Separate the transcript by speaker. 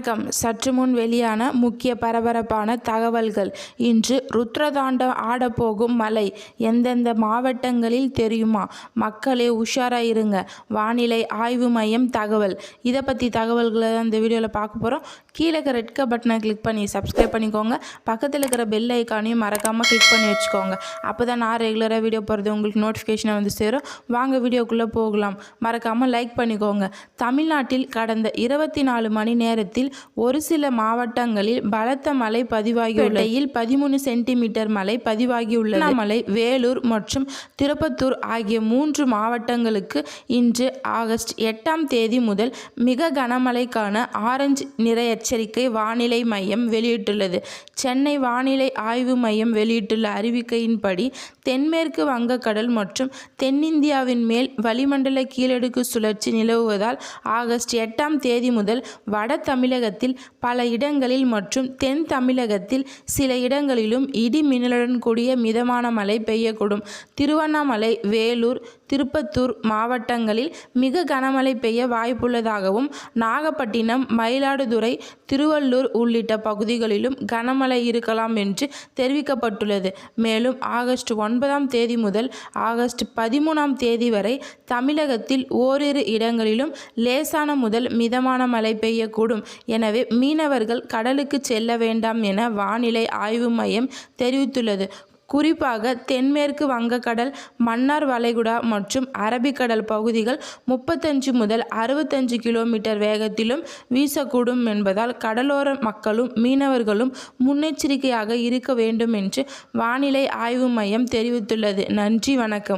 Speaker 1: வணக்கம். சற்று முன் வெளியான முக்கிய பரபரப்பான தகவல்கள். இன்று ருத்ரதாண்டம் ஆடப்போகும் மழை எந்தெந்த மாவட்டங்களில் தெரியுமா? மக்களே உஷாரா இருங்க. வானிலை ஆய்வு மையம் தகவல். இதை பற்றி தகவல்களை தான் இந்த வீடியோவில் பார்க்க போகிறோம். கீழே இருக்கிற ரெட் கலர் பட்டனை கிளிக் பண்ணி சப்ஸ்கிரைப் பண்ணிக்கோங்க. பக்கத்தில் இருக்கிற பெல் ஐக்கானையும் மறக்காமல் கிளிக் பண்ணி வச்சுக்கோங்க. அப்போ தான் நான் ரெகுலராக வீடியோ போகிறது உங்களுக்கு நோட்டிஃபிகேஷனை வந்து சேரும். வாங்க வீடியோக்குள்ளே போகலாம். மறக்காமல் லைக் பண்ணிக்கோங்க. தமிழ்நாட்டில் கடந்த 24 மணி நேரத்தில் ஒரு சில மாவட்டங்களில் பலத்த மழை பதிவாகியுள்ளது. 13 சென்டிமீட்டர் மழை பதிவாகியுள்ளது. திருவண்ணாமலை, வேலூர் மற்றும் திருப்பத்தூர் ஆகிய 3 மாவட்டங்களுக்கு இன்று ஆகஸ்ட் 8ஆம் தேதி முதல் மிக கனமழைக்கான ஆரஞ்சு நிற எச்சரிக்கை வானிலை மையம் வெளியிட்டுள்ளது. சென்னை வானிலை ஆய்வு மையம் வெளியிட்டுள்ள அறிவிக்கையின்படி தென்மேற்கு வங்கக்கடல் மற்றும் தென்னிந்தியாவின் மேல் வளிமண்டல கீழடுக்கு சுழற்சி நிலவுவதால் ஆகஸ்ட் 8ஆம் தேதி முதல் வட தமிழகத்தில் பல இடங்களில் மற்றும் தென் தமிழகத்தில் சில இடங்களிலும் இடி மின்னலுடன் கூடிய மிதமான மழை பெய்யக்கூடும். திருவண்ணாமலை, வேலூர், திருப்பத்தூர் மாவட்டங்களில் மிக கனமழை பெய்ய வாய்ப்புள்ளதாகவும், நாகப்பட்டினம், மயிலாடுதுறை, திருவள்ளூர் உள்ளிட்ட பகுதிகளிலும் கனமழை இருக்கலாம் என்று தெரிவிக்கப்பட்டுள்ளது. மேலும் ஆகஸ்ட் 9ஆம் தேதி முதல் ஆகஸ்ட் 13ஆம் தேதி வரை தமிழகத்தில் ஓரிரு இடங்களிலும் லேசான முதல் மிதமான மழை பெய்யக்கூடும். எனவே மீனவர்கள் கடலுக்கு செல்ல வேண்டாம் என வானிலை ஆய்வு மையம் தெரிவித்துள்ளது. குறிப்பாக தென்மேற்கு வங்கக்கடல், மன்னார் வளைகுடா மற்றும் அரபிக்கடல் பகுதிகள் 35 முதல் 65 கிலோமீட்டர் வேகத்திலும் வீசக்கூடும் என்பதால் கடலோர மக்களும் மீனவர்களும் முன்னெச்சரிக்கையாக இருக்க வேண்டும் என்று வானிலை ஆய்வு மையம் தெரிவித்துள்ளது. நன்றி, வணக்கம்.